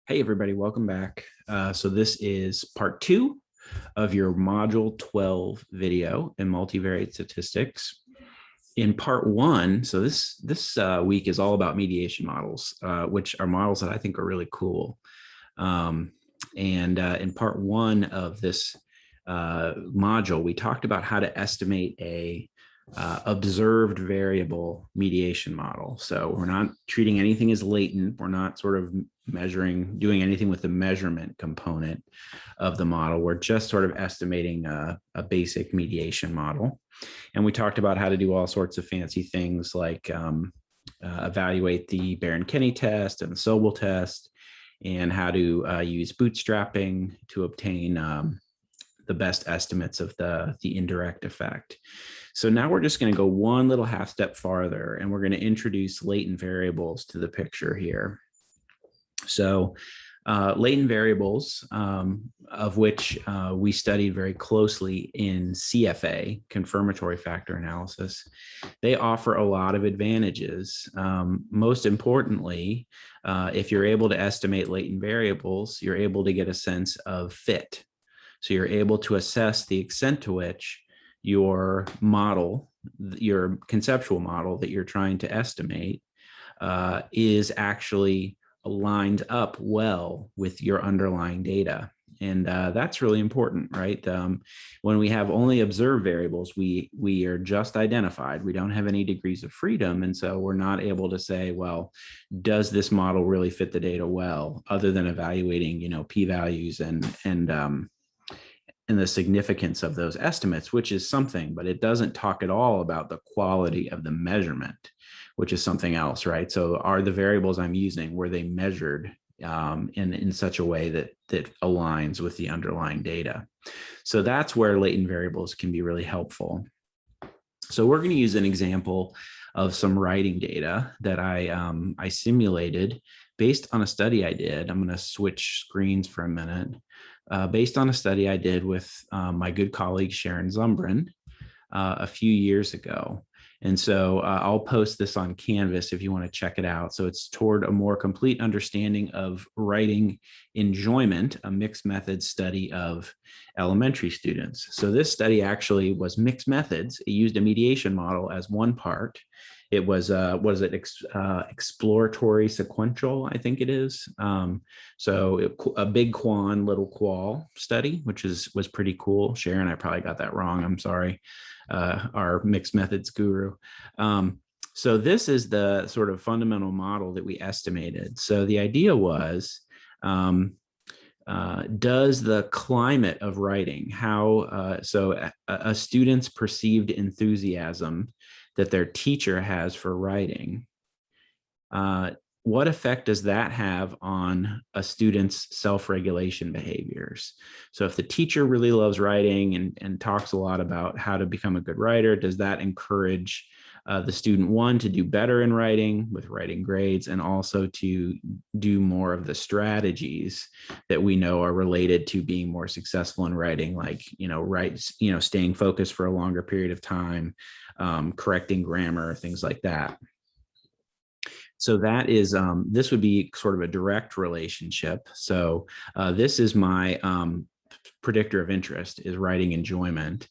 Hey, everybody, welcome back. So this is part 2 of your Module 12 video in multivariate statistics. In part 1, so this week is all about mediation models, which are models that I think are really cool. In part 1 of this module, we talked about how to estimate a observed variable mediation model. So we're not treating anything as latent. We're not sort of doing anything with the measurement component of the model. We're just sort of estimating a basic mediation model. And we talked about how to do all sorts of fancy things like evaluate the Baron-Kenny test and the Sobel test, and how to use bootstrapping to obtain the best estimates of the indirect effect. So now we're just going to go one little half step farther, and we're going to introduce latent variables to the picture here. So latent variables, of which we studied very closely in CFA, confirmatory factor analysis, they offer a lot of advantages. Most importantly, if you're able to estimate latent variables, you're able to get a sense of fit. So you're able to assess the extent to which your model, your conceptual model that you're trying to estimate, is actually lined up well with your underlying data. And that's really important, right? When we have only observed variables, we are just identified. We don't have any degrees of freedom. And so we're not able to say, well, does this model really fit the data well, other than evaluating, p-values and the significance of those estimates, which is something, but it doesn't talk at all about the quality of the measurement, which is something else, right? So are the variables I'm using, were they measured in such a way that aligns with the underlying data? So that's where latent variables can be really helpful. So we're going to use an example of some writing data that I simulated based on a study I did. I'm going to switch screens for a minute. Based on a study I did with my good colleague Sharon Zumbrin a few years ago. And so I'll post this on Canvas if you want to check it out. So it's toward a more complete understanding of writing enjoyment, a mixed methods study of elementary students. So this study actually was mixed methods. It used a mediation model as one part. It was, exploratory sequential, I think it is. A big quan, little qual study, which was pretty cool. Sharon, I probably got that wrong. I'm sorry. Our mixed methods guru. So this is the sort of fundamental model that we estimated. So the idea was, does the climate of writing, a student's perceived enthusiasm that their teacher has for writing, what effect does that have on a student's self-regulation behaviors? So if the teacher really loves writing and talks a lot about how to become a good writer, does that encourage the student, one, to do better in writing with writing grades, and also to do more of the strategies that we know are related to being more successful in writing, like, staying focused for a longer period of time, correcting grammar, things like that. So that is, this would be sort of a direct relationship. So this is my predictor of interest, is writing enjoyment.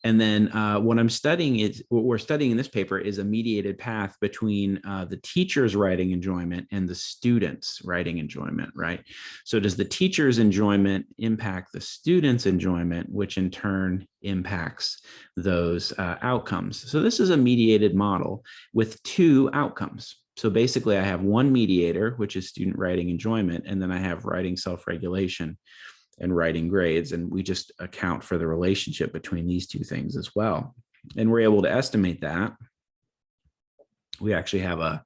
And then what we're studying in this paper is a mediated path between the teacher's writing enjoyment and the student's writing enjoyment, right? So does the teacher's enjoyment impact the student's enjoyment, which in turn impacts those outcomes? So this is a mediated model with two outcomes. So basically I have one mediator, which is student writing enjoyment, and then I have writing self-regulation and writing grades. And we just account for the relationship between these two things as well. And we're able to estimate that. We actually have a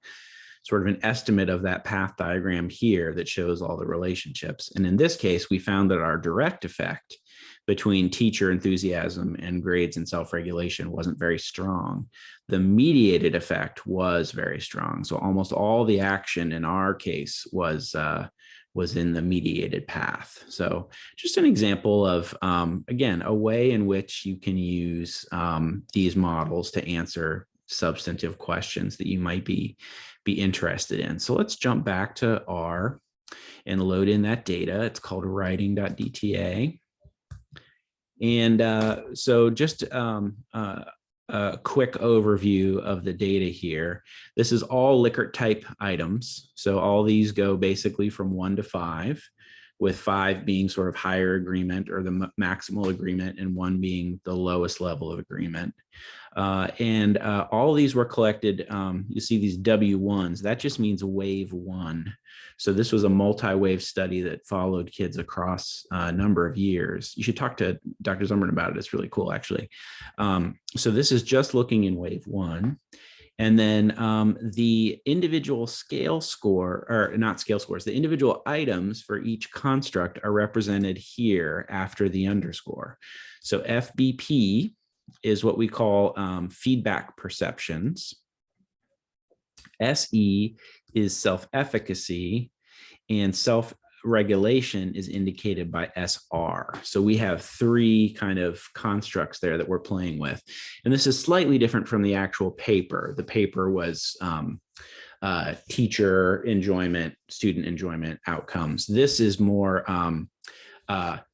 sort of an estimate of that path diagram here that shows all the relationships. And in this case, we found that our direct effect between teacher enthusiasm and grades and self-regulation wasn't very strong. The mediated effect was very strong. So almost all the action in our case was in the mediated path. So just an example of, again, a way in which you can use these models to answer substantive questions that you might be interested in. So let's jump back to R. and load in that data. It's called writing.dta. And so just a quick overview of the data here. This is all Likert type items. So all these go basically from 1 to 5, with 5 being sort of higher agreement or the maximal agreement, and 1 being the lowest level of agreement. And all of these were collected. You see these W1s, that just means wave 1. So this was a multi-wave study that followed kids across a number of years. You should talk to Dr. Zummerman about it. It's really cool, actually. So this is just looking in wave 1. And then the individual scale score, or not scale scores, the individual items for each construct are represented here after the underscore. So FBP is what we call feedback perceptions. SE is self-efficacy, and self-regulation is indicated by SR. So we have 3 kind of constructs there that we're playing with. And this is slightly different from the actual paper. The paper was teacher enjoyment, student enjoyment outcomes. This is more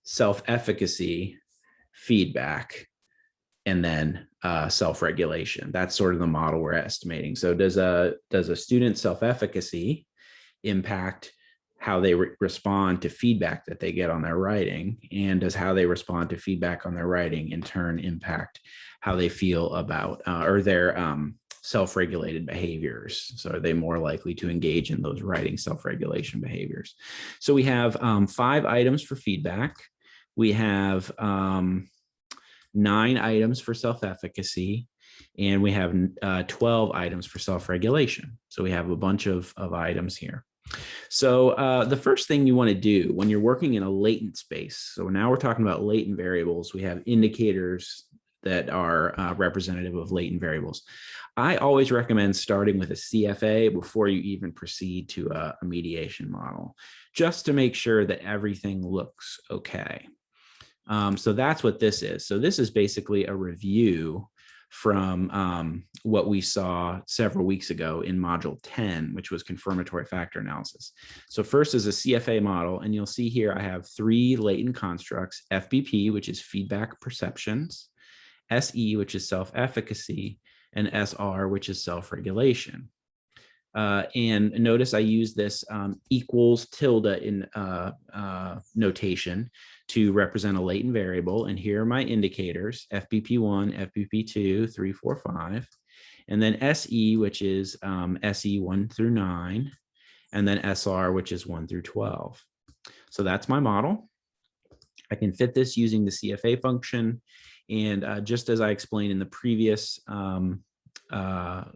self-efficacy, feedback, and then self-regulation. That's sort of the model we're estimating. So does a student's self-efficacy impact how they respond to feedback that they get on their writing? And does how they respond to feedback on their writing in turn impact how they feel about or their self-regulated behaviors? So are they more likely to engage in those writing self-regulation behaviors? So we have 5 items for feedback. We have 9 items for self-efficacy, and we have 12 items for self-regulation. So we have a bunch of items here. So the first thing you want to do when you're working in a latent space, so now we're talking about latent variables, we have indicators that are representative of latent variables. I always recommend starting with a CFA before you even proceed to a mediation model, just to make sure that everything looks okay. So that's what this is. So this is basically a review from what we saw several weeks ago in module 10, which was confirmatory factor analysis. So first is a CFA model, and you'll see here I have 3 latent constructs: FBP, which is feedback perceptions, SE, which is self-efficacy, and SR, which is self-regulation. And notice I use this equals tilde in notation to represent a latent variable. And here are my indicators: FBP1, FBP2, 3, 4, 5, and then SE, which is SE 1 through 9, and then SR, which is 1 through 12. So that's my model. I can fit this using the CFA function. And just as I explained in the previous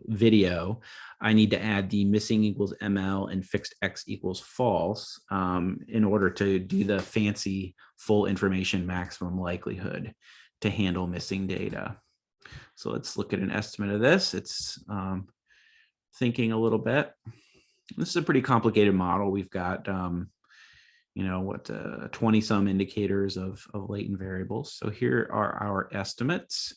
video, I need to add the missing equals ML and fixed X equals false in order to do the fancy full information maximum likelihood to handle missing data. So let's look at an estimate of this. It's thinking a little bit. This is a pretty complicated model. We've got 20 some indicators of latent variables. So here are our estimates.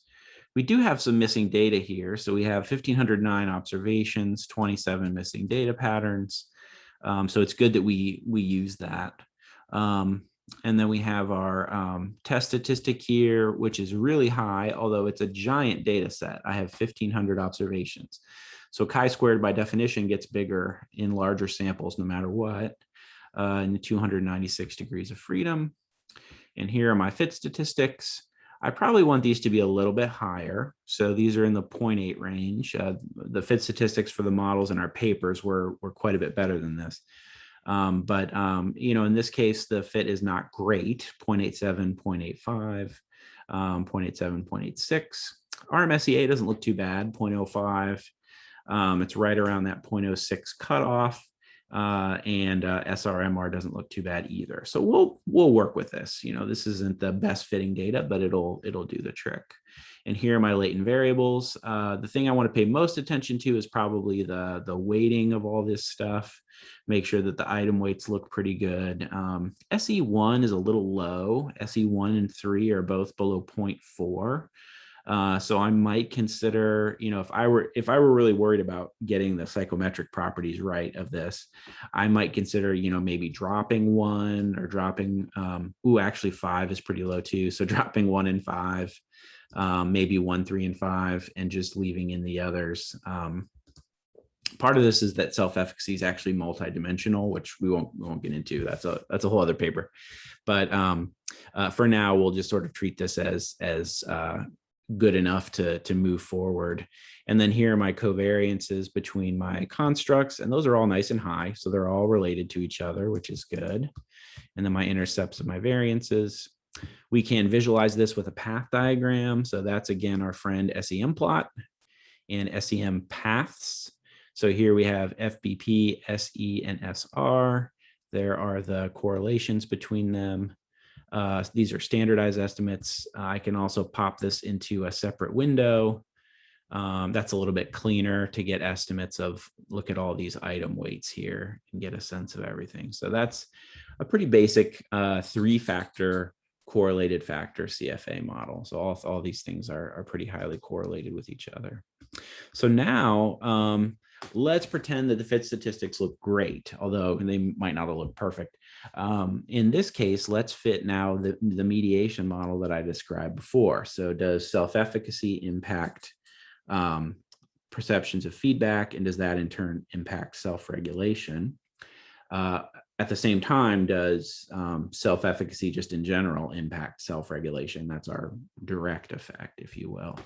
We do have some missing data here. So we have 1,509 observations, 27 missing data patterns. So it's good that we use that. And then we have our test statistic here, which is really high, although it's a giant data set. I have 1,500 observations. So chi-squared by definition gets bigger in larger samples no matter what, in the 296 degrees of freedom. And here are my fit statistics. I probably want these to be a little bit higher. So these are in the 0.8 range. The fit statistics for the models in our papers were quite a bit better than this. But in this case, the fit is not great: 0.87, 0.85, 0.87, 0.86. RMSEA doesn't look too bad, 0.05. It's right around that 0.06 cutoff. And SRMR doesn't look too bad either. So we'll work with this. This isn't the best fitting data, but it'll do the trick. And here are my latent variables. The thing I want to pay most attention to is probably the weighting of all this stuff. Make sure that the item weights look pretty good. SE1 is a little low. SE1 and 3 are both below 0.4. So I might consider, if I were really worried about getting the psychometric properties right of this, I might consider, maybe dropping 1 or dropping, actually 5 is pretty low too. So dropping 1 and 5, maybe 1, 3, and 5, and just leaving in the others. Part of this is that self-efficacy is actually multidimensional, which we won't get into. That's a whole other paper. But for now, we'll just sort of treat this as good enough to move forward. And then here are my covariances between my constructs, and those are all nice and high, so they're all related to each other, which is good. And then my intercepts of my variances. We can visualize this with a path diagram. So that's, again, our friend SEM plot and SEM paths. So here we have FBP, SE, and SR. There are the correlations between them. These are standardized estimates. I can also pop this into a separate window. That's a little bit cleaner to get estimates of, look at all these item weights here and get a sense of everything. So that's a pretty basic 3-factor correlated factor CFA model. So all these things are pretty highly correlated with each other. So now let's pretend that the fit statistics look great, although they might not look perfect. In this case, let's fit now the mediation model that I described before. So does self-efficacy impact perceptions of feedback, and does that in turn impact self-regulation? At the same time, does self-efficacy just in general impact self-regulation? That's our direct effect, if you will.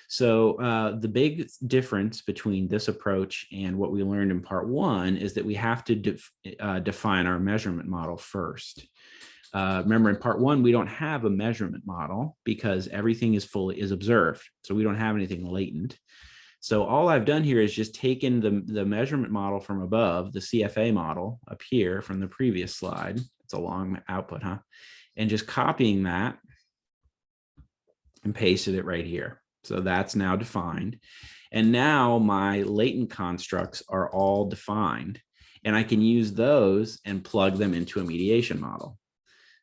So the big difference between this approach and what we learned in part 1 is that we have to define our measurement model first. Remember, in part 1, we don't have a measurement model because everything is observed. So we don't have anything latent. So all I've done here is just taken the measurement model from above, the CFA model up here from the previous slide. It's a long output, huh? And just copying that and pasted it right here. So that's now defined. And now my latent constructs are all defined, and I can use those and plug them into a mediation model.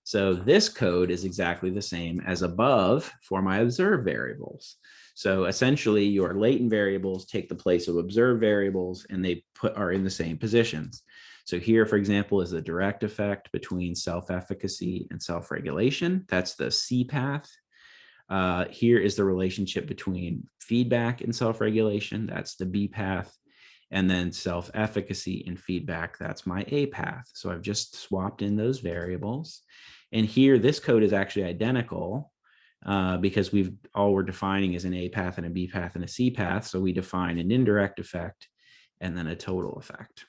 So this code is exactly the same as above for my observed variables. So essentially your latent variables take the place of observed variables, and they are in the same positions. So here, for example, is the direct effect between self-efficacy and self-regulation. That's the C path. Here is the relationship between feedback and self-regulation. That's the B path. And then self-efficacy and feedback, that's my A path. So I've just swapped in those variables. And here, this code is actually identical because all we're defining is an A path and a B path and a C path. So we define an indirect effect and then a total effect.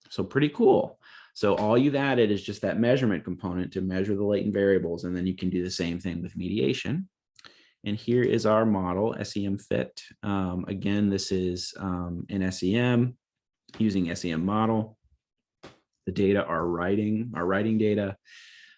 So pretty cool. So all you've added is just that measurement component to measure the latent variables, and then you can do the same thing with mediation. And here is our model, SEM fit. Again, this is in SEM, using SEM model. The data are writing data.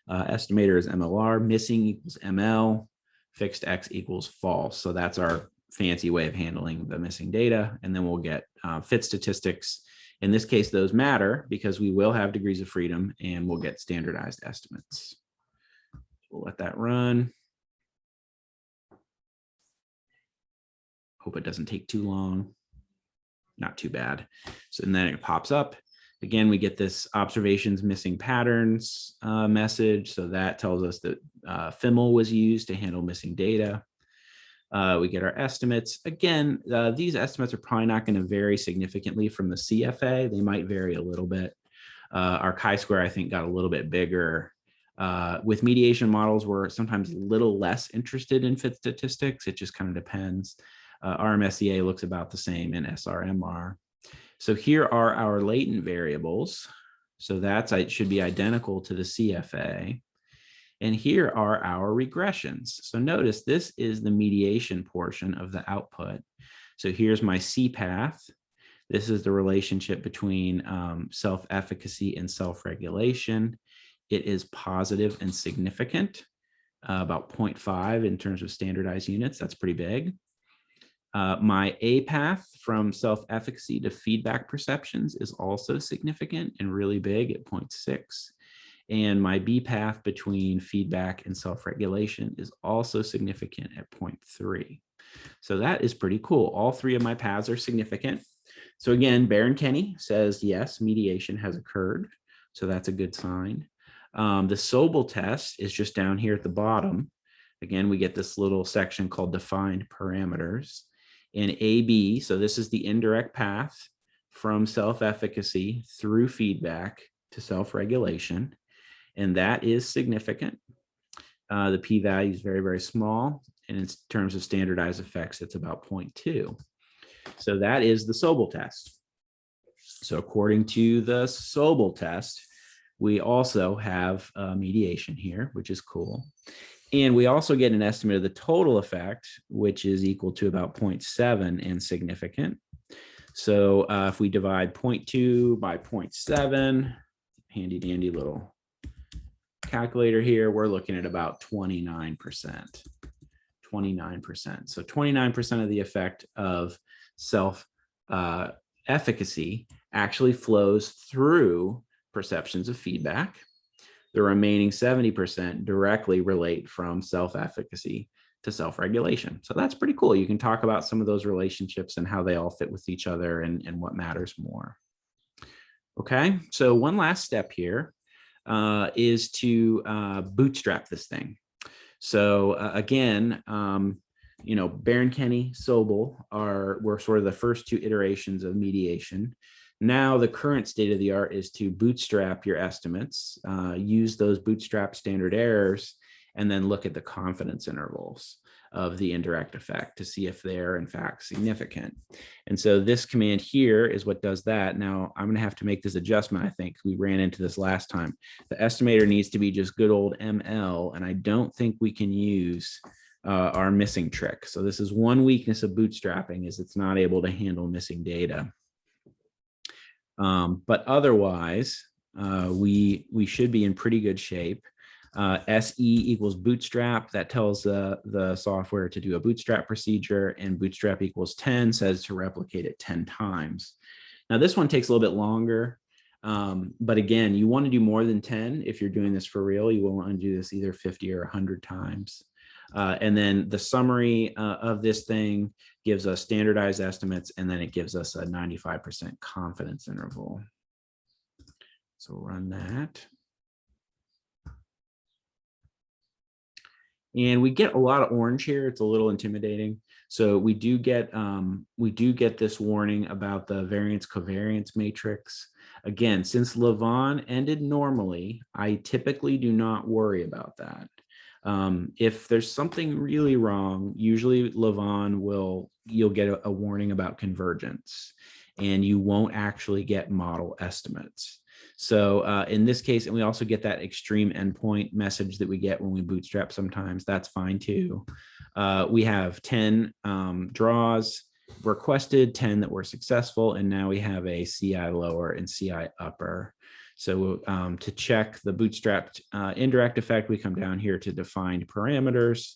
Estimator is MLR, missing equals ML, fixed X equals false. So that's our fancy way of handling the missing data. And then we'll get fit statistics. In this case, those matter because we will have degrees of freedom, and we'll get standardized estimates. We'll let that run. Hope it doesn't take too long. Not too bad. So and then it pops up. Again, we get this observations missing patterns message. So that tells us that FIML was used to handle missing data. We get our estimates. Again, these estimates are probably not going to vary significantly from the CFA. They might vary a little bit. Our chi-square, I think, got a little bit bigger. With mediation models, we're sometimes a little less interested in fit statistics. It just kind of depends. RMSEA looks about the same in SRMR. So here are our latent variables. So it should be identical to the CFA. And here are our regressions. So notice this is the mediation portion of the output. So here's my C path. This is the relationship between self-efficacy and self-regulation. It is positive and significant, about 0.5 in terms of standardized units. That's pretty big. My A path from self-efficacy to feedback perceptions is also significant and really big at 0.6. And my B path between feedback and self-regulation is also significant at 0.3. So that is pretty cool. All three of my paths are significant. So again, Baron-Kenny says, yes, mediation has occurred. So that's a good sign. The Sobel test is just down here at the bottom. Again, we get this little section called defined parameters. And AB, so this is the indirect path from self-efficacy through feedback to self-regulation. And that is significant. The p-value is very, very small. And in terms of standardized effects, it's about 0.2. So that is the Sobel test. So according to the Sobel test, we also have mediation here, which is cool. And we also get an estimate of the total effect, which is equal to about 0.7 and significant. So if we divide 0.2 by 0.7, handy dandy little calculator here, we're looking at about 29%. 29%. So 29% of the effect of self-efficacy actually flows through perceptions of feedback. The remaining 70% directly relate from self-efficacy to self-regulation. So that's pretty cool. You can talk about some of those relationships and how they all fit with each other and what matters more. Okay, so one last step here is to bootstrap this thing. So again, you know, Baron-Kenny, Sobel were sort of the first two iterations of mediation. Now the current state of the art is to bootstrap your estimates, use those bootstrap standard errors, and then look at the confidence intervals of the indirect effect to see if they're in fact significant. And so this command here is what does that. Now I'm going to have to make this adjustment. I think we ran into this last time. The estimator needs to be just good old ML, and I don't think we can use our missing trick. So this is one weakness of bootstrapping, is it's not able to handle missing data. But otherwise, we should be in pretty good shape. SE equals bootstrap. That tells the software to do a bootstrap procedure, and bootstrap equals 10 says to replicate it 10 times. Now this one takes a little bit longer, but again, you want to do more than 10 if you're doing this for real. You will want to do this either 50 or 100 times. And then the summary of this thing gives us standardized estimates, and then it gives us a 95% confidence interval. So run that. And we get a lot of orange here. It's a little intimidating. So we do get this warning about the variance covariance matrix. Again, since lavaan ended normally, I typically do not worry about that. If there's something really wrong, usually lavaan you'll get a warning about convergence, and you won't actually get model estimates. So in this case, and we also get that extreme endpoint message that we get when we bootstrap sometimes, that's fine too. We have 10 draws requested, 10 that were successful, and now we have a CI lower and CI upper. So to check the bootstrapped indirect effect, we come down here to defined parameters,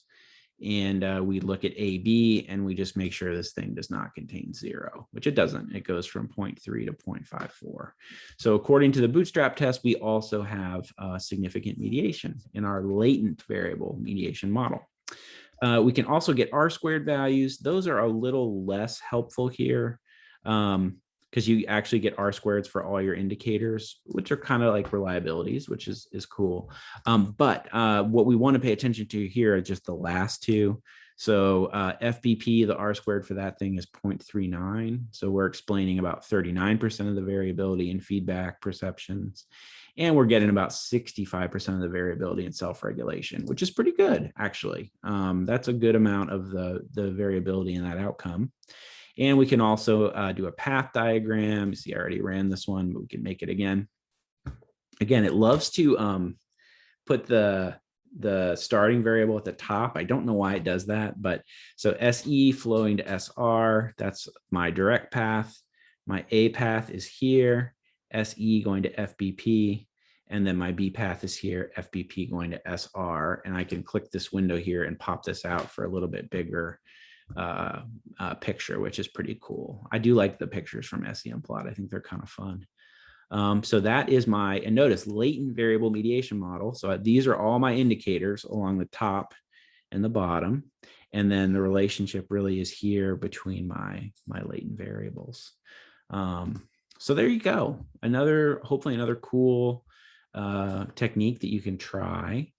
and we look at AB, and we just make sure this thing does not contain 0, which it doesn't. It goes from 0.3 to 0.54. So according to the bootstrap test, we also have significant mediation in our latent variable mediation model. We can also get R-squared values. Those are a little less helpful here, because you actually get R-squareds for all your indicators, which are kind of like reliabilities, which is cool. But what we want to pay attention to here are just the last two. So FBP, the R-squared for that thing is 0.39. So we're explaining about 39% of the variability in feedback perceptions. And we're getting about 65% of the variability in self-regulation, which is pretty good, actually. That's a good amount of the variability in that outcome. And we can also do a path diagram. You see, I already ran this one, but we can make it again. Again, it loves to put the starting variable at the top. I don't know why it does that, but so SE flowing to SR, that's my direct path. My A path is here, SE going to FBP, and then my B path is here, FBP going to SR. And I can click this window here and pop this out for a little bit bigger picture, which is pretty cool. I do like the pictures from SEM plot. I think they're kind of fun. So that is my, and notice, latent variable mediation model. So these are all my indicators along the top and the bottom. And then the relationship really is here between my latent variables. So there you go. Hopefully another cool technique that you can try.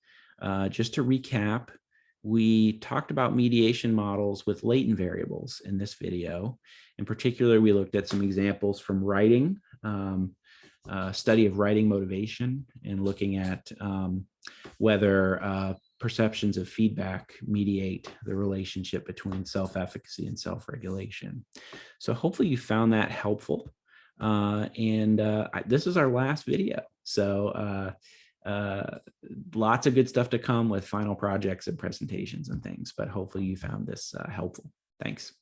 Just to recap, we talked about mediation models with latent variables in this video. In particular, we looked at some examples from writing, study of writing motivation, and looking at whether perceptions of feedback mediate the relationship between self-efficacy and self-regulation. So hopefully you found that helpful. This is our last video. So lots of good stuff to come with final projects and presentations and things, but hopefully you found this helpful. Thanks.